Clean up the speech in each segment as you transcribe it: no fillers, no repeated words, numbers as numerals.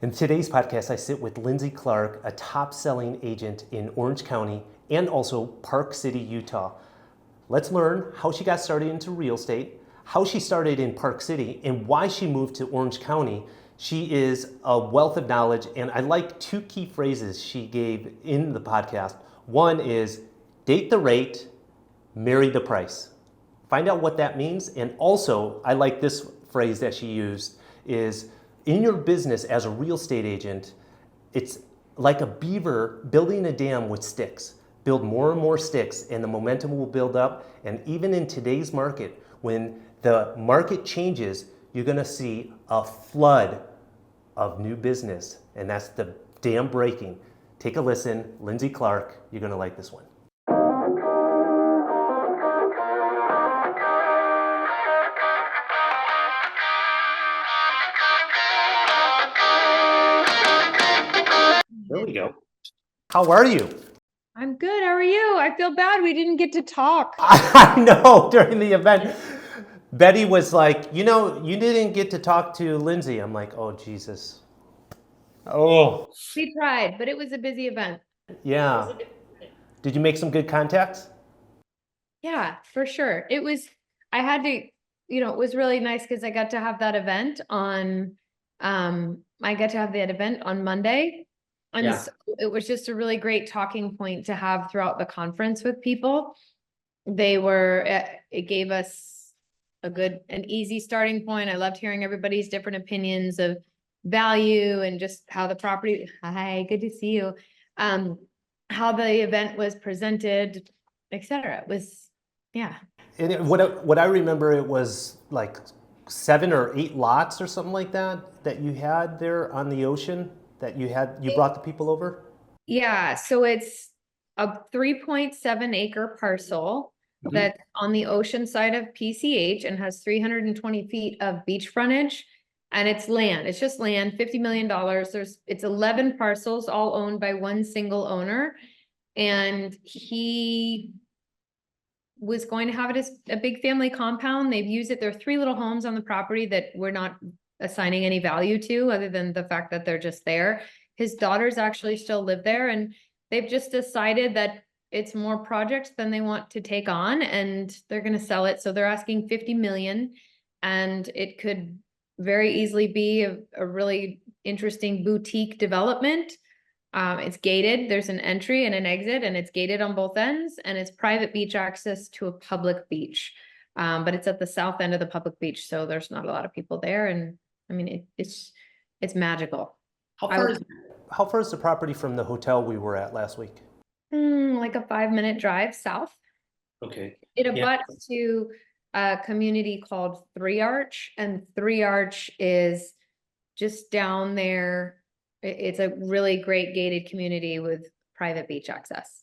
In today's podcast, I sit with Lindsay Clark, a top-selling agent in Orange County and also Park City, Utah. Let's learn how she got started into real estate, how she started in Park City, and why she moved to Orange County. She is a wealth of knowledge, and I like two key phrases she gave in the podcast. One is date the rate, marry the price. Find out what that means. And also, I like this phrase that she used is, in your business as a real estate agent, it's like a beaver building a dam with sticks. Build more and more sticks and the momentum will build up. And even in today's market, when the market changes, you're gonna see a flood of new business, and that's the dam breaking. Take a listen. Lindsay Clark, you're gonna like this one. There we go. How are you? I'm good. How are you? I feel bad we didn't get to talk. I know, during the event, Betty was like, you didn't get to talk to Lindsay. I'm like, oh, Jesus. Oh. We tried, but it was a busy event. Yeah. Did you make some good contacts? Yeah, for sure. It was really nice because I got to have that event on Monday. And Yeah. so it was just a really great talking point to have throughout the conference with people. It gave us an easy starting point. I loved hearing everybody's different opinions of value and just how the property, hi, good to see you. How the event was presented, etc. It was, yeah. And what I remember, it was like 7 or 8 lots or something like that you had there on the ocean that you brought the people over? Yeah, so it's a 3.7 acre parcel that's on the ocean side of PCH and has 320 feet of beach frontage. And it's land. It's just land, $50 million. It's 11 parcels, all owned by one single owner. And he was going to have it as a big family compound. They've used it. There are 3 little homes on the property that we're not assigning any value to other than the fact that they're just there. His daughters actually still live there, and they've just decided that it's more projects than they want to take on, and they're going to sell it. So they're asking 50 million, and it could very easily be a really interesting boutique development. It's gated. There's an entry and an exit, and it's gated on both ends, and it's private beach access to a public beach. But it's at the south end of the public beach, so there's not a lot of people there. And I mean, it's magical. How far is the property from the hotel we were at last week? Like a 5-minute drive south. Okay. It abuts to a community called Three Arch, and Three Arch is just down there. It's a really great gated community with private beach access.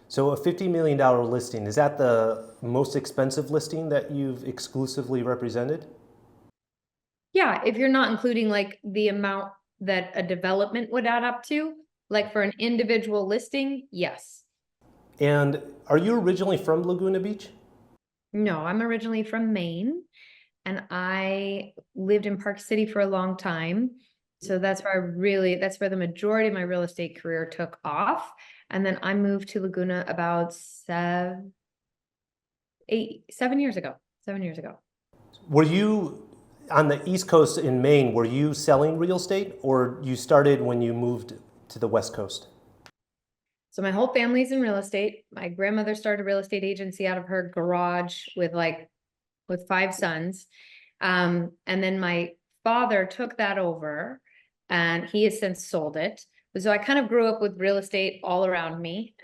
So a $50 million listing, is that the most expensive listing that you've exclusively represented? Yeah, if you're not including like the amount that a development would add up to, like for an individual listing, yes. And are you originally from Laguna Beach? No, I'm originally from Maine, and I lived in Park City for a long time. So that's where the majority of my real estate career took off. And then I moved to Laguna about 7 years ago. 7 years ago. Were you on the East Coast in Maine, were you selling real estate, or you started when you moved to the West Coast? So my whole family's in real estate. My grandmother started a real estate agency out of her garage with 5 sons. And then my father took that over, and he has since sold it. So I kind of grew up with real estate all around me.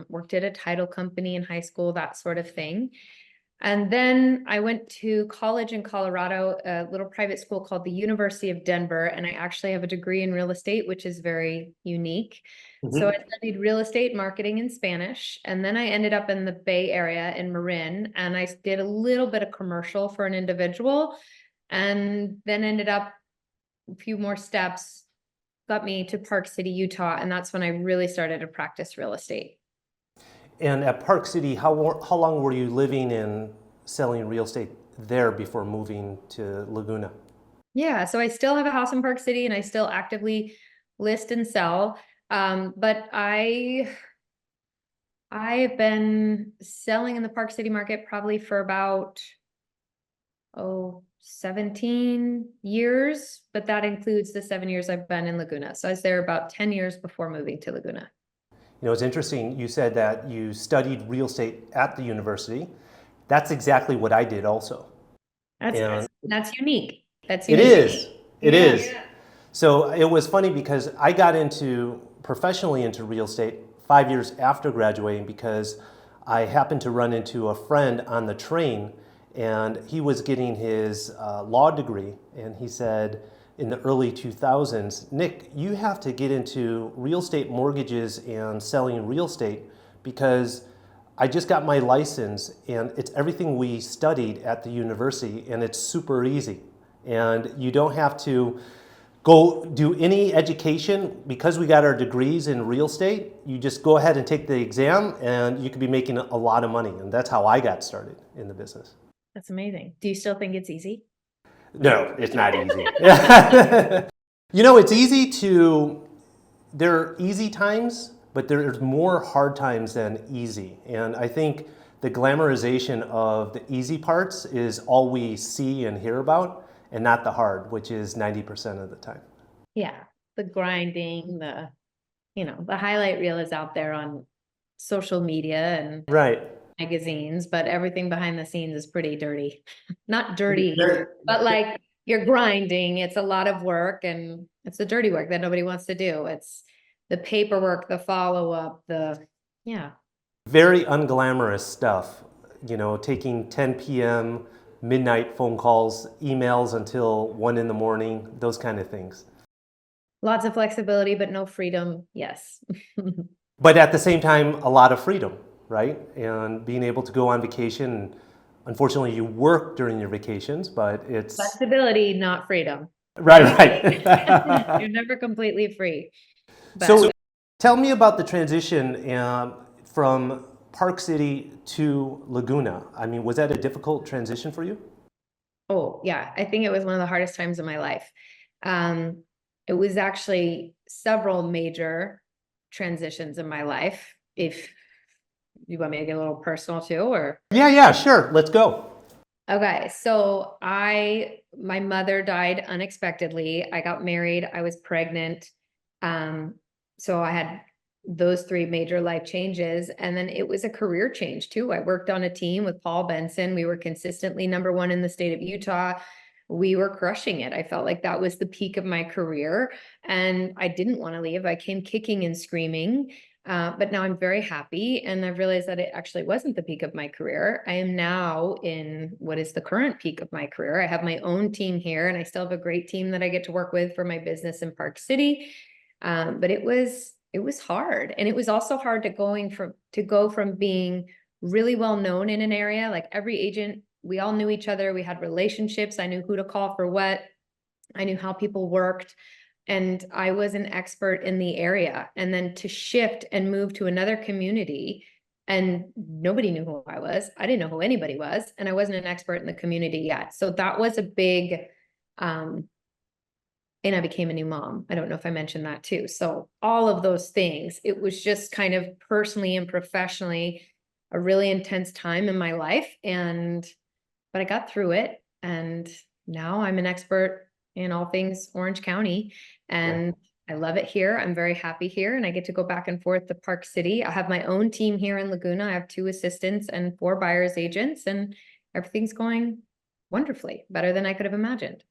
Worked at a title company in high school, that sort of thing. And then I went to college in Colorado, a little private school called the University of Denver. And I actually have a degree in real estate, which is very unique. So I studied real estate marketing in Spanish. And then I ended up in the Bay Area in Marin. And I did a little bit of commercial for an individual. And then ended up a few more steps, got me to Park City, Utah. And that's when I really started to practice real estate. And at Park City, how long were you living and selling real estate there before moving to Laguna? Yeah, so I still have a house in Park City and I still actively list and sell. But I've been selling in the Park City market probably for about 17 years, but that includes the 7 years I've been in Laguna. So I was there about 10 years before moving to Laguna. You know, it's interesting. You said that you studied real estate at the university. That's exactly what I did also. And That's unique. That's it unique. is. It Yeah. is. So it was funny because I got into professionally into real estate 5 years after graduating because I happened to run into a friend on the train, and he was getting his law degree, and he said in the early 2000s, Nick, you have to get into real estate mortgages and selling real estate because I just got my license and it's everything we studied at the university and it's super easy. And you don't have to go do any education because we got our degrees in real estate. You just go ahead and take the exam and you could be making a lot of money. And that's how I got started in the business. That's amazing. Do you still think it's easy? No, it's not easy. You know, it's easy to, there are easy times, but there's more hard times than easy. And I think the glamorization of the easy parts is all we see and hear about, and not the hard, which is 90% of the time. Yeah, the grinding, the highlight reel is out there on social media and Right. magazines, but everything behind the scenes is pretty dirty. Not dirty, but like you're grinding. It's a lot of work and it's the dirty work that nobody wants to do. It's the paperwork, the follow-up, yeah. Very unglamorous stuff, you know, taking 10 p.m., midnight phone calls, emails until 1 in the morning, those kind of things. Lots of flexibility, but no freedom. Yes. But at the same time, a lot of freedom, right? And being able to go on vacation. Unfortunately, you work during your vacations, but it's Flexibility, not freedom. right. You're never completely free. So tell me about the transition from Park City to Laguna. I mean, was that a difficult transition for you? Oh, yeah. I think it was one of the hardest times of my life. It was actually several major transitions in my life. If you want me to get a little personal too, or? Yeah, sure. Let's go. Okay. So my mother died unexpectedly. I got married. I was pregnant. So I had those three major life changes. And then it was a career change too. I worked on a team with Paul Benson. We were consistently #1 in the state of Utah. We were crushing it. I felt like that was the peak of my career and I didn't want to leave. I came kicking and screaming. But now I'm very happy and I've realized that it actually wasn't the peak of my career. I am now in what is the current peak of my career. I have my own team here and I still have a great team that I get to work with for my business in Park City. But it was hard. And it was also hard to go from being really well known in an area, like every agent, we all knew each other. We had relationships. I knew who to call for what. I knew how people worked. And I was an expert in the area. And then to shift and move to another community and nobody knew who I was. I didn't know who anybody was. And I wasn't an expert in the community yet. So that was a big, and I became a new mom. I don't know if I mentioned that too. So all of those things, it was just kind of personally and professionally a really intense time in my life. But I got through it. And now I'm an expert in all things Orange County. And I love it here. I'm very happy here. And I get to go back and forth to Park City. I have my own team here in Laguna. I have 2 assistants and 4 buyer's agents. And everything's going wonderfully, better than I could have imagined.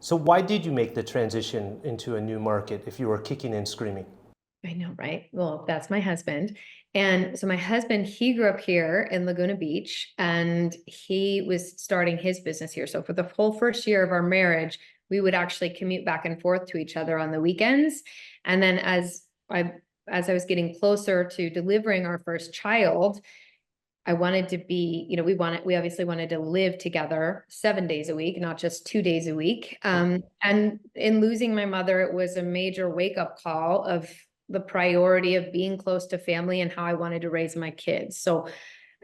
So why did you make the transition into a new market if you were kicking and screaming? I know, right? Well, that's my husband. And so my husband, he grew up here in Laguna Beach and he was starting his business here. So for the whole first year of our marriage, we would actually commute back and forth to each other on the weekends. And then as I was getting closer to delivering our first child, I wanted to be, we obviously wanted to live together 7 days a week, not just 2 days a week. And in losing my mother, it was a major wake-up call of the priority of being close to family and how I wanted to raise my kids. So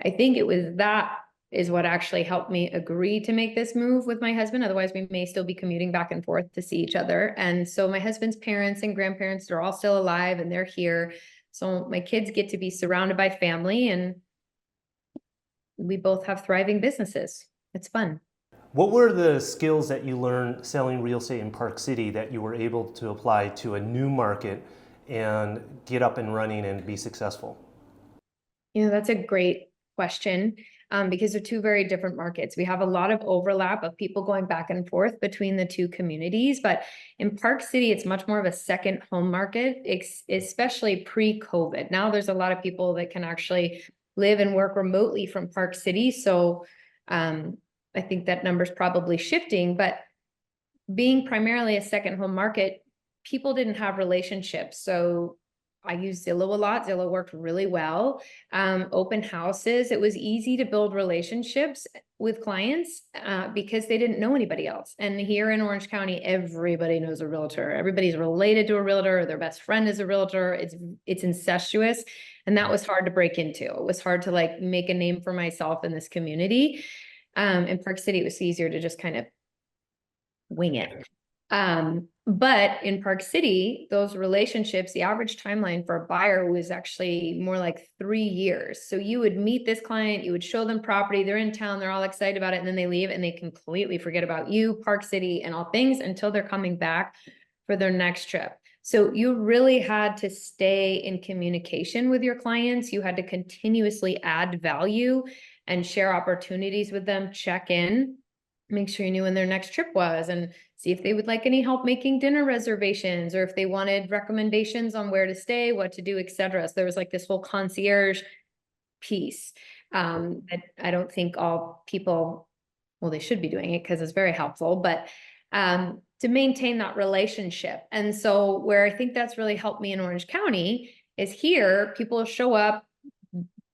I think it was that is what actually helped me agree to make this move with my husband. Otherwise, we may still be commuting back and forth to see each other. And so my husband's parents and grandparents, they're all still alive and they're here. So my kids get to be surrounded by family, and we both have thriving businesses. It's fun. What were the skills that you learned selling real estate in Park City that you were able to apply to a new market and get up and running and be successful? That's a great question, because they're two very different markets. We have a lot of overlap of people going back and forth between the two communities, but in Park City, it's much more of a second home market, especially pre-COVID. Now there's a lot of people that can actually live and work remotely from Park City. So I think that number's probably shifting, but being primarily a second home market, people didn't have relationships. So I used Zillow a lot. Zillow worked really well. Open houses. It was easy to build relationships with clients because they didn't know anybody else. And here in Orange County, everybody knows a realtor. Everybody's related to a realtor. Their best friend is a realtor. It's incestuous. And that was hard to break into. It was hard to like make a name for myself in this community. In Park City, it was easier to just kind of wing it. But in Park City, those relationships, the average timeline for a buyer was actually more like 3 years. So you would meet this client, you would show them property, they're in town, they're all excited about it, and then they leave and they completely forget about you, Park City, and all things until they're coming back for their next trip. So you really had to stay in communication with your clients. You had to continuously add value and share opportunities with them, check in, make sure you knew when their next trip was, and see if they would like any help making dinner reservations, or if they wanted recommendations on where to stay, what to do, etc. So there was like this whole concierge piece that I don't think all people, well, they should be doing it because it's very helpful, but to maintain that relationship. And so where I think that's really helped me in Orange County is here, people show up,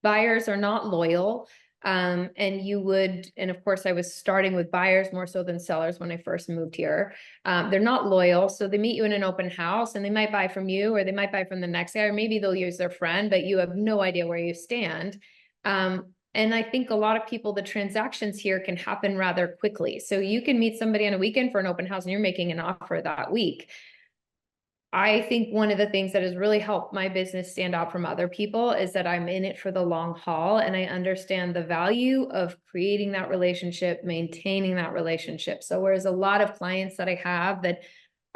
buyers are not loyal. And of course I was starting with buyers more so than sellers when I first moved here. They're not loyal. So they meet you in an open house and they might buy from you, or they might buy from the next guy, or maybe they'll use their friend, but you have no idea where you stand. And I think a lot of people, the transactions here can happen rather quickly. So you can meet somebody on a weekend for an open house and you're making an offer that week. I think one of the things that has really helped my business stand out from other people is that I'm in it for the long haul, and I understand the value of creating that relationship, maintaining that relationship. So whereas a lot of clients that I have that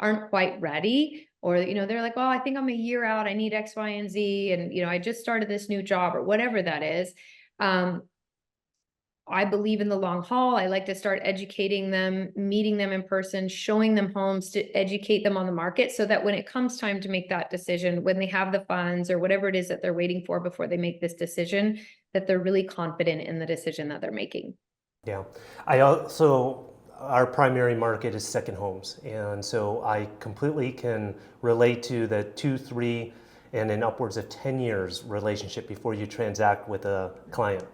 aren't quite ready, or, they're like, well, I think I'm a year out, I need X, Y, and Z. And, I just started this new job or whatever that is. I believe in the long haul. I like to start educating them, meeting them in person, showing them homes to educate them on the market so that when it comes time to make that decision, when they have the funds or whatever it is that they're waiting for before they make this decision, that they're really confident in the decision that they're making. Yeah. Our primary market is second homes. And so I completely can relate to the 2, 3, and in upwards of 10 years relationship before you transact with a client.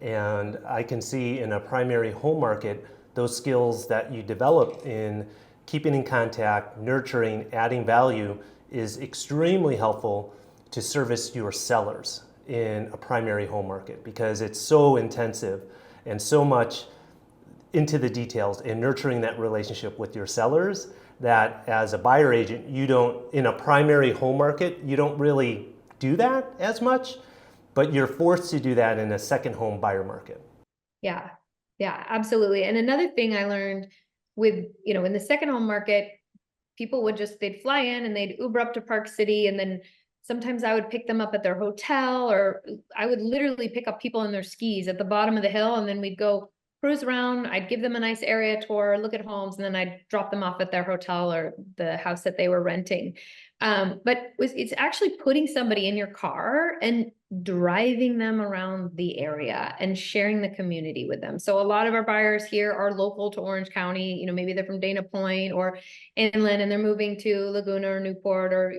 And I can see in a primary home market, those skills that you develop in keeping in contact, nurturing, adding value is extremely helpful to service your sellers in a primary home market, because it's so intensive and so much into the details in nurturing that relationship with your sellers that as a buyer agent, in a primary home market, you don't really do that as much. But you're forced to do that in a second home buyer market. Yeah, absolutely. And another thing I learned with, in the second home market, people they'd fly in and they'd Uber up to Park City. And then sometimes I would pick them up at their hotel, or I would literally pick up people in their skis at the bottom of the hill. And then we'd go cruise around. I'd give them a nice area tour, look at homes, and then I'd drop them off at their hotel or the house that they were renting. But it's actually putting somebody in your car and driving them around the area and sharing the community with them. So a lot of our buyers here are local to Orange County. Maybe they're from Dana Point or inland and they're moving to Laguna or Newport, or,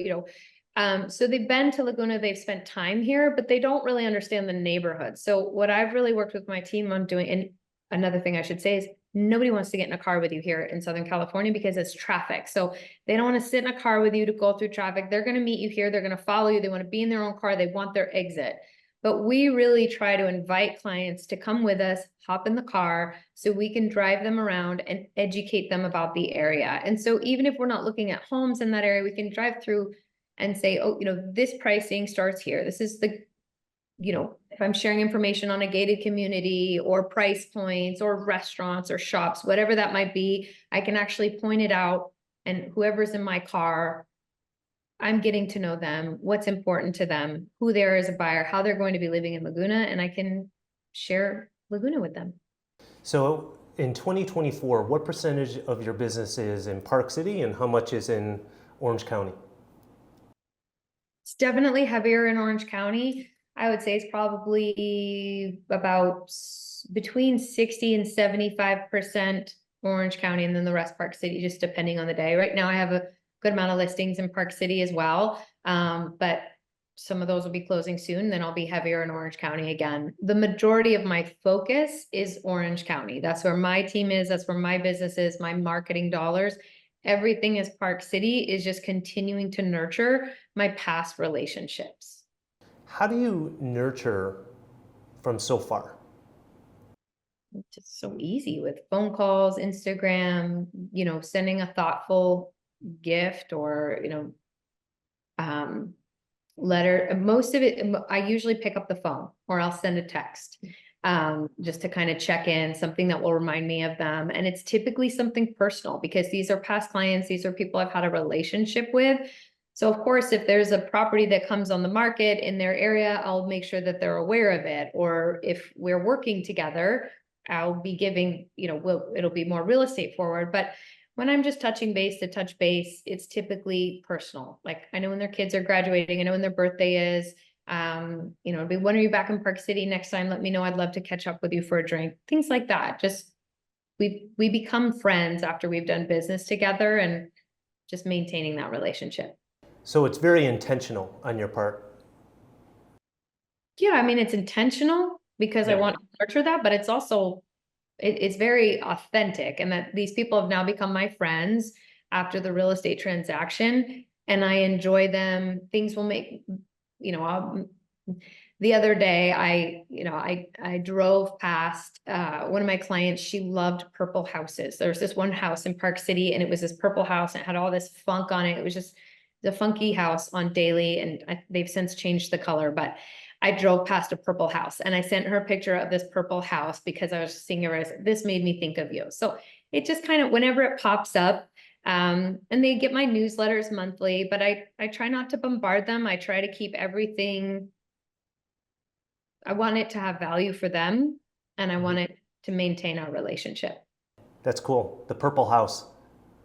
so they've been to Laguna, they've spent time here, but they don't really understand the neighborhood. So what I've really worked with my team on doing, and another thing I should say is nobody wants to get in a car with you here in Southern California because it's traffic. So they don't want to sit in a car with you to go through traffic. They're going to meet you here. They're going to follow you. They want to be in their own car. They want their exit. but we really try to invite clients to come with us, hop in the car, so we can drive them around and educate them about the area. And so even if we're not looking at homes in that area, we can drive through and say, oh, this pricing starts here. This is the, if I'm sharing information on a gated community or price points or restaurants or shops, whatever that might be, I can actually point it out, and whoever's in my car, I'm getting to know them, what's important to them, who they are as a buyer, how they're going to be living in Laguna, and I can share Laguna with them. So in 2024, what percentage of your business is in Park City and how much is in Orange County? It's definitely heavier in Orange County. I would say it's probably about between 60 and 75% Orange County, and then the rest Park City, just depending on the day. Right now I have a good amount of listings in Park City as well. But some of those will be closing soon. Then I'll be heavier in Orange County again. The majority of my focus is Orange County. That's where my team is. That's where my business is, my marketing dollars. Everything is Park City is just continuing to nurture my past relationships. How do you nurture from so far? It's just so easy with phone calls, Instagram, sending a thoughtful gift or, letter. Most of it, I usually pick up the phone or I'll send a text, just to kind of check in, something that will remind me of them. And it's typically something personal because these are past clients. These are people I've had a relationship with. So of course, if there's a property that comes on the market in their area, I'll make sure that they're aware of it. Or if we're working together, I'll be giving, it'll be more real estate forward. But when I'm just touching base to touch base, it's typically personal. Like I know when their kids are graduating, I know when their birthday is, it'll be, when are you back in Park City next time? Let me know. I'd love to catch up with you for a drink. Things like that. Just we become friends after we've done business together, and just maintaining that relationship. So it's very intentional on your part. Yeah, I mean, it's intentional because I want to nurture that, but it's also, it's very authentic, and that these people have now become my friends after the real estate transaction, and I enjoy them. Things will make, the other day I drove past one of my clients. She loved purple houses. There was this one house in Park City, and it was this purple house, and it had all this funk on it. It was just the funky house on Daily, and they've since changed the color, but I drove past a purple house and I sent her a picture of this purple house because I was seeing it. This made me think of you. So it just kind of, whenever it pops up, and they get my newsletters monthly, but I try not to bombard them. I try to keep everything. I want it to have value for them, and I want it to maintain our relationship. That's cool. The purple house.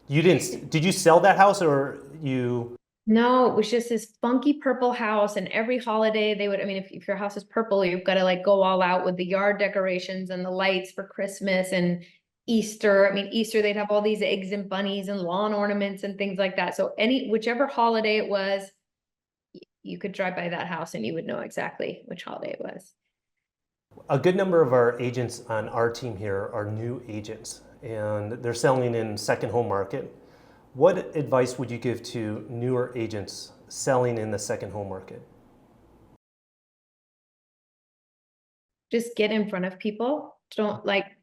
Did you sell that house or you? No, it was just this funky purple house, and every holiday they would, if your house is purple, you've got to like go all out with the yard decorations and the lights for Christmas and Easter. Easter, they'd have all these eggs and bunnies and lawn ornaments and things like that. So whichever holiday it was, you could drive by that house and you would know exactly which holiday it was. A good number of our agents on our team here are new agents, and they're selling in second home market. What advice would you give to newer agents selling in the second home market? Just get in front of people.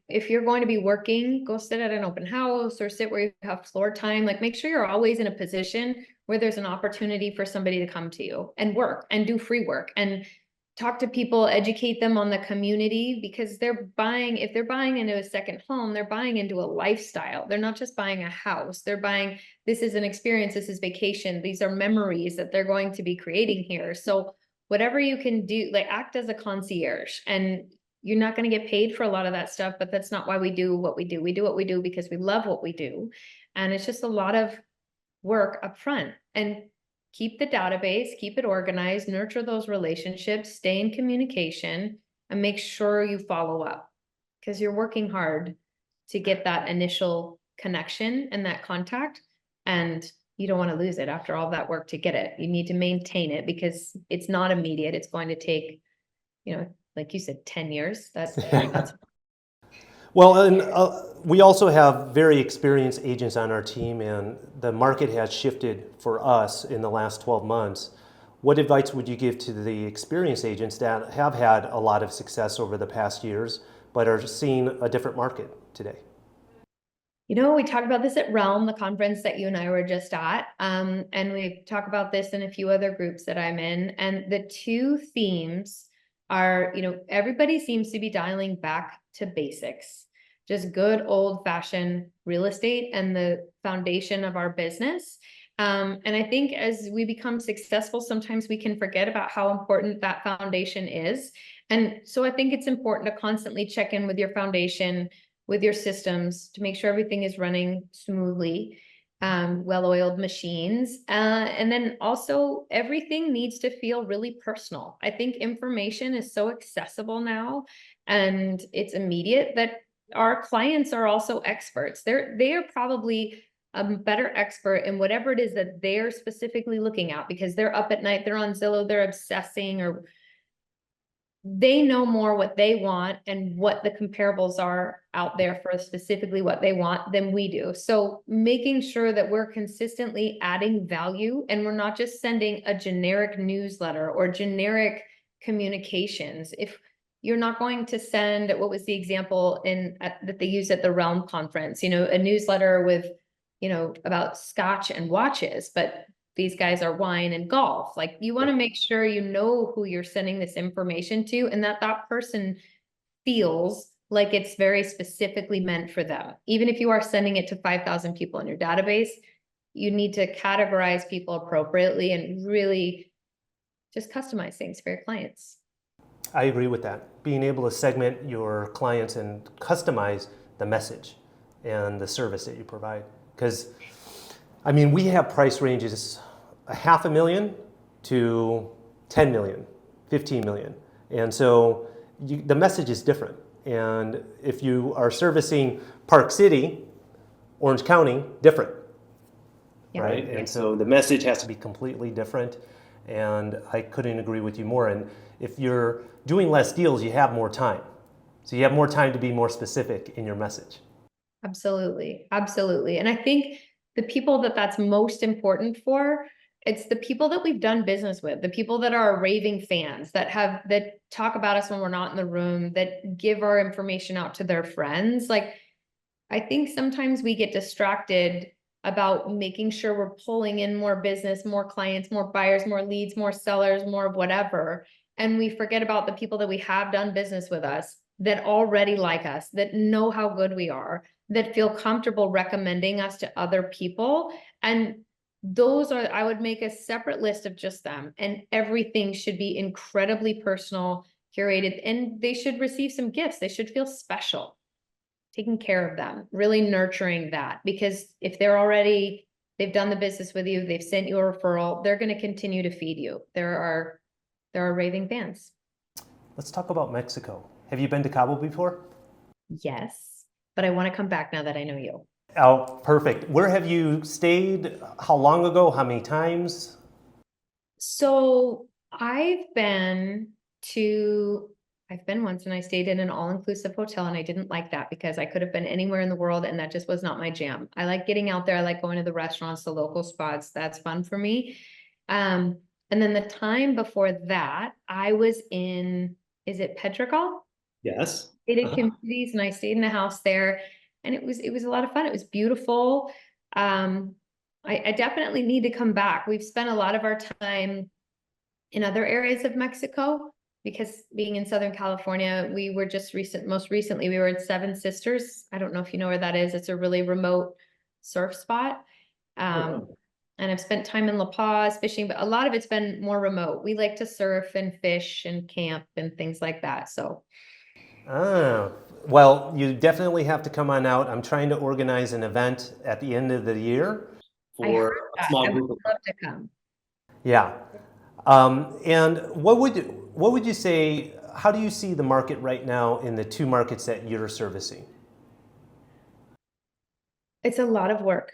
If you're going to be working, go sit at an open house or sit where you have floor time. Make sure you're always in a position where there's an opportunity for somebody to come to you and work and do free work and talk to people, educate them on the community, because if they're buying into a second home, they're buying into a lifestyle. They're not just buying a house. They're buying, this is an experience, this is vacation. These are memories that they're going to be creating here. So whatever you can do, act as a concierge, and you're not going to get paid for a lot of that stuff, but that's not why we do what we do. We do what we do because we love what we do. And it's just a lot of work up front. And keep the database, keep it organized, nurture those relationships, stay in communication, and make sure you follow up, because you're working hard to get that initial connection and that contact, and you don't want to lose it after all that work to get it. You need to maintain it because it's not immediate. It's going to take, like you said, 10 years. That's Well, and we also have very experienced agents on our team, and the market has shifted for us in the last 12 months. What advice would you give to the experienced agents that have had a lot of success over the past years, but are seeing a different market today? You know, we talked about this at Realm, the conference that you and I were just at, and we talk about this in a few other groups that I'm in. And the two themes are, you know, everybody seems to be dialing back to basics, just good old-fashioned real estate and the foundation of our business. And I think as we become successful, sometimes we can forget about how important that foundation is. And so I think it's important to constantly check in with your foundation, with your systems, to make sure everything is running smoothly, well-oiled machines. And then also everything needs to feel really personal. I think information is so accessible now and it's immediate that our clients are also experts. They are probably a better expert in whatever it is that they're specifically looking at, because they're up at night, they're on Zillow, they're obsessing, or they know more what they want and what the comparables are out there for specifically what they want than we do. So making sure that we're consistently adding value and we're not just sending a generic newsletter or generic communications. If you're not going to send, what was the example that they used at the Realm conference, you know, a newsletter with, you know, about scotch and watches, but these guys are wine and golf. Like, you want to make sure you know who you're sending this information to, and that that person feels like it's very specifically meant for them. Even if you are sending it to 5,000 people in your database, you need to categorize people appropriately and really just customize things for your clients. I agree with that. Being able to segment your clients and customize the message and the service that you provide. Because, I mean, we have price ranges $500,000 to 10 million, 15 million. And so the message is different. And if you are servicing Park City, Orange County, different, right? And so the message has to be completely different. And I couldn't agree with you more. And if you're doing less deals, you have more time. So you have more time to be more specific in your message. Absolutely. Absolutely. And I think the people that that's most important for, it's the people that we've done business with, the people that are raving fans, that talk about us when we're not in the room, that give our information out to their friends. Like, I think sometimes we get distracted about making sure we're pulling in more business, more clients, more buyers, more leads, more sellers, more of whatever. And we forget about the people that we have done business with us, that already like us, that know how good we are, that feel comfortable recommending us to other people. And those are, I would make a separate list of just them, and everything should be incredibly personal, curated, and they should receive some gifts. They should feel special, taking care of them, really nurturing that, because if they've done the business with you, they've sent you a referral, they're going to continue to feed you. There are raving fans. Let's talk about Mexico. Have you been to Cabo before? Yes, but I want to come back now that I know you. Oh, perfect. Where have you stayed? How long ago? How many times? So I've been once, and I stayed in an all-inclusive hotel, and I didn't like that because I could have been anywhere in the world and that just was not my jam. I like getting out there. I like going to the restaurants, the local spots. That's fun for me. And then the time before that, I was in, is it Pedregal? Yes. I stayed at Communities, and I stayed in a house there, and it was a lot of fun. It was beautiful. I definitely need to come back. We've spent a lot of our time in other areas of Mexico, because being in Southern California, we were most recently, we were at Seven Sisters. I don't know if you know where that is. It's a really remote surf spot. And I've spent time in La Paz fishing, but a lot of it's been more remote. We like to surf and fish and camp and things like that. So. Well, you definitely have to come on out. I'm trying to organize an event at the end of the year for a small group. I would love to come. Yeah. And what would you say, how do you see the market right now in the two markets that you're servicing? It's a lot of work,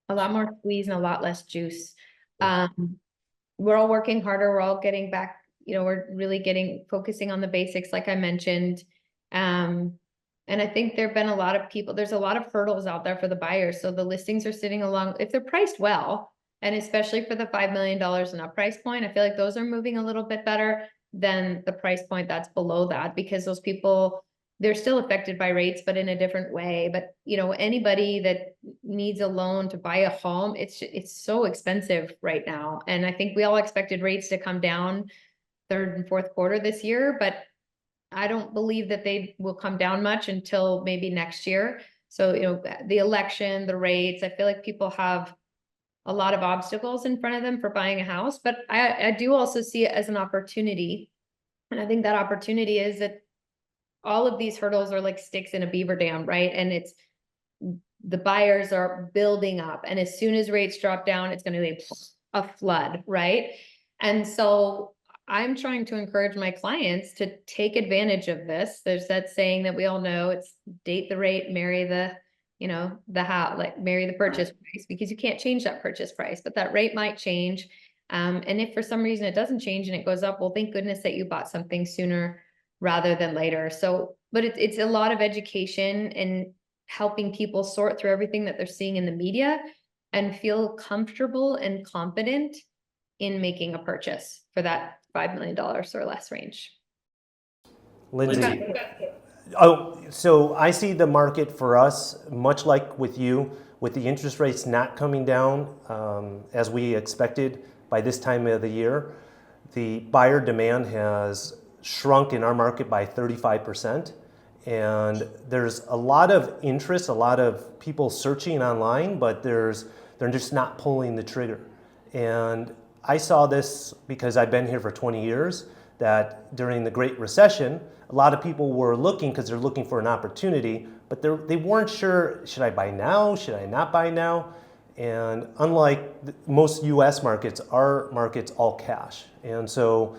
a lot more squeeze and a lot less juice. We're all working harder. We're all getting back, we're really focusing on the basics, like I mentioned. And I think there've been a lot of people, there's a lot of hurdles out there for the buyers. So the listings are sitting along, if they're priced well, And especially for the $5 million and up price point, I feel like those are moving a little bit better than the price point that's below that, because those people, they're still affected by rates, but in a different way. But anybody that needs a loan to buy a home, it's so expensive right now. And I think we all expected rates to come down third and fourth quarter this year, but I don't believe that they will come down much until maybe next year. So, the election, the rates, I feel like people have a lot of obstacles in front of them for buying a house, but I do also see it as an opportunity. And I think that opportunity is that all of these hurdles are like sticks in a beaver dam, right? And it's the buyers are building up. And as soon as rates drop down, it's going to be a flood, right? And so I'm trying to encourage my clients to take advantage of this. There's that saying that we all know, it's date the rate, marry the house, like marry the purchase price, because you can't change that purchase price, but that rate might change. And if for some reason it doesn't change and it goes up, well, thank goodness that you bought something sooner rather than later. So, but it's a lot of education and helping people sort through everything that they're seeing in the media and feel comfortable and confident in making a purchase for that $5 million or less range. Lindsay, so I see the market for us, much like with you, with the interest rates not coming down as we expected by this time of the year. The buyer demand has shrunk in our market by 35%. And there's a lot of interest, a lot of people searching online, but they're just not pulling the trigger. And I saw this because I've been here for 20 years, that during the Great Recession, a lot of people were looking because they're looking for an opportunity, but they weren't sure, should I buy now? Should I not buy now? And unlike most US markets, our market's all cash. And so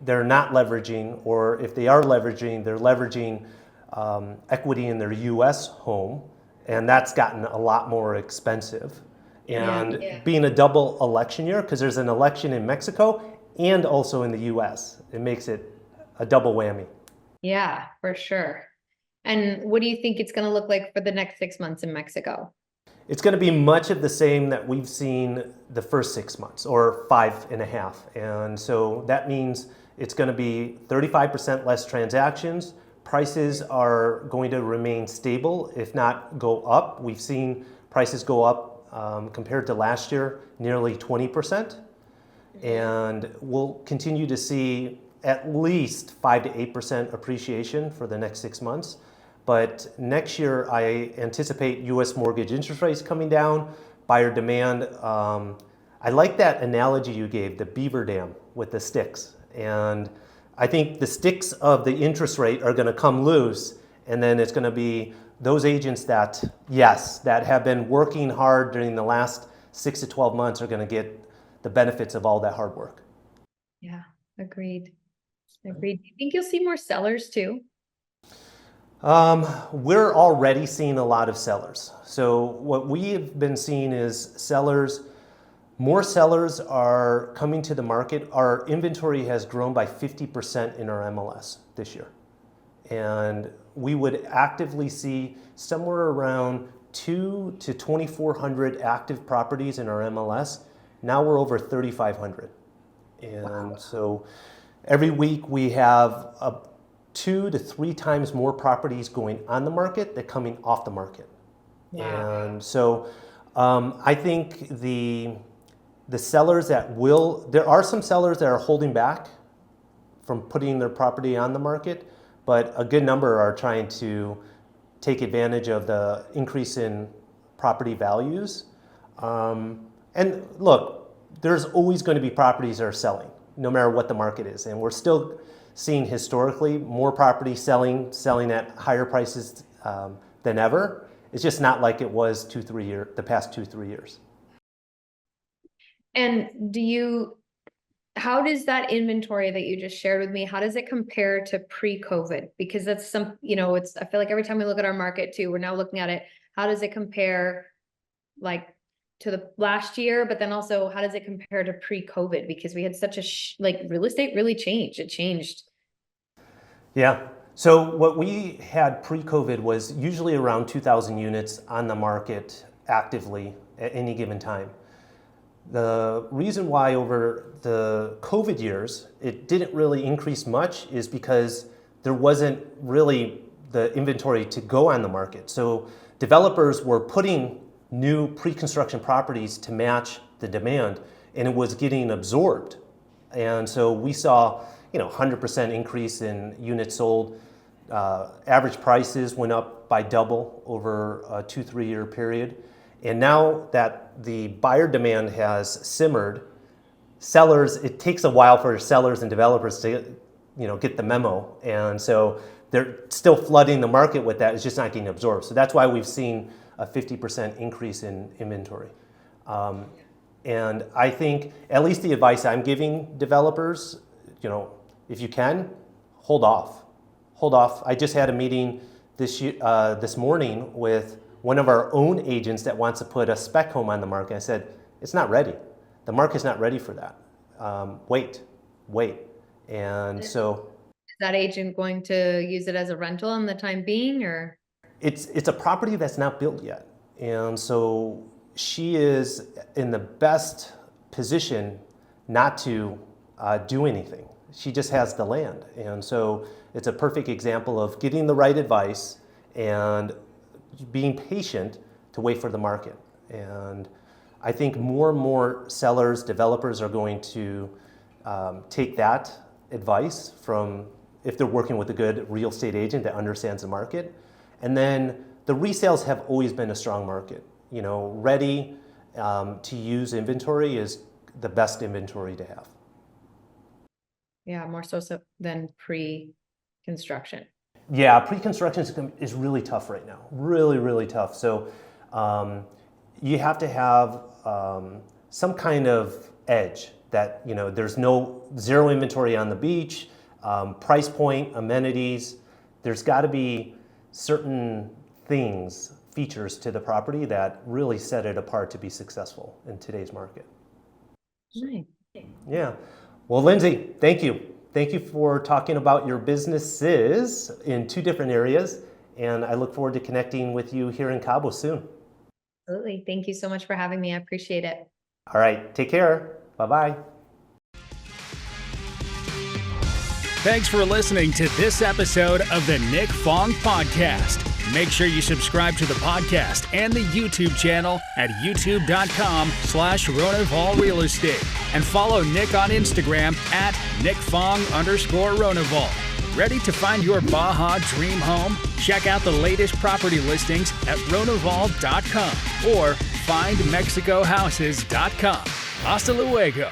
they're not leveraging, or if they are leveraging, they're leveraging equity in their US home, and that's gotten a lot more expensive. And being a double election year, because there's an election in Mexico and also in the US, it makes it a double whammy. Yeah, for sure. And what do you think it's going to look like for the next 6 months in Mexico? It's going to be much of the same that we've seen the first 6 months, or 5.5. And so that means it's going to be 35% less transactions. Prices are going to remain stable, if not go up. We've seen prices go up compared to last year, nearly 20%. And we'll continue to see at least 5 to 8% appreciation for the next 6 months. But next year, I anticipate U.S. mortgage interest rates coming down, buyer demand. I like that analogy you gave, the beaver dam with the sticks. And I think the sticks of the interest rate are going to come loose, and then it's going to be those agents that have been working hard during the last 6 to 12 months are going to get the benefits of all that hard work. Yeah, agreed. Do you think you'll see more sellers too? We're already seeing a lot of sellers. So what we've been seeing is more sellers are coming to the market. Our inventory has grown by 50% in our MLS this year. And we would actively see somewhere around 200 to 2,400 active properties in our MLS. Now we're over 3,500. And so every week we have 2 to 3 times more properties going on the market than coming off the market. Wow. And so I think the sellers there are some sellers that are holding back from putting their property on the market, but a good number are trying to take advantage of the increase in property values. And look, there's always going to be properties that are selling, no matter what the market is. And we're still seeing historically more properties selling at higher prices than ever. It's just not like it was the past 2-3 years. And how does that inventory that you just shared with me, how does it compare to pre-COVID? Because that's I feel like every time we look at our market too, we're now looking at it, how does it compare like to the last year, but then also how does it compare to pre-COVID? Because we had such real estate really changed. It changed. Yeah. So what we had pre-COVID was usually around 2,000 units on the market actively at any given time. The reason why over the COVID years it didn't really increase much is because there wasn't really the inventory to go on the market. So developers were putting new pre-construction properties to match the demand, and it was getting absorbed. And so we saw, 100% increase in units sold. Average prices went up by double over a 2-3 year period. And now that the buyer demand has simmered, sellers, it takes a while for sellers and developers to, get the memo. And so they're still flooding the market with that. It's just not getting absorbed. So that's why we've seen a 50% increase in inventory. And I think at least the advice I'm giving developers, if you can, hold off. Hold off. I just had a meeting this morning with one of our own agents that wants to put a spec home on the market. I said, it's not ready. The market's not ready for that. Wait. And so... Is that agent going to use it as a rental in the time being, or? It's a property that's not built yet. And so she is in the best position not to do anything. She just has the land. And so it's a perfect example of getting the right advice and being patient to wait for the market. And I think more and more sellers, developers are going to take that advice from, if they're working with a good real estate agent that understands the market. And then the resales have always been a strong market. Ready to use inventory is the best inventory to have. Yeah, more so than pre-construction. Yeah, pre-construction is really tough right now. Really, really tough. So you have to have some kind of edge that, there's zero inventory on the beach, price point, amenities. There's got to be certain features to the property that really set it apart to be successful in today's market. Nice. Yeah. Well, Lindsay, thank you. Thank you for talking about your businesses in 2 different areas, and I look forward to connecting with you here in Cabo soon. Absolutely. Thank you so much for having me. I appreciate it. All right. Take care. Bye-bye. Thanks for listening to this episode of the Nick Fong Podcast. Make sure you subscribe to the podcast and the YouTube channel at youtube.com/Ronaval Real Estate and follow Nick on Instagram at NickFong_Ronaval. Ready to find your Baja dream home? Check out the latest property listings at Ronaval.com or findmexicohouses.com. Hasta luego.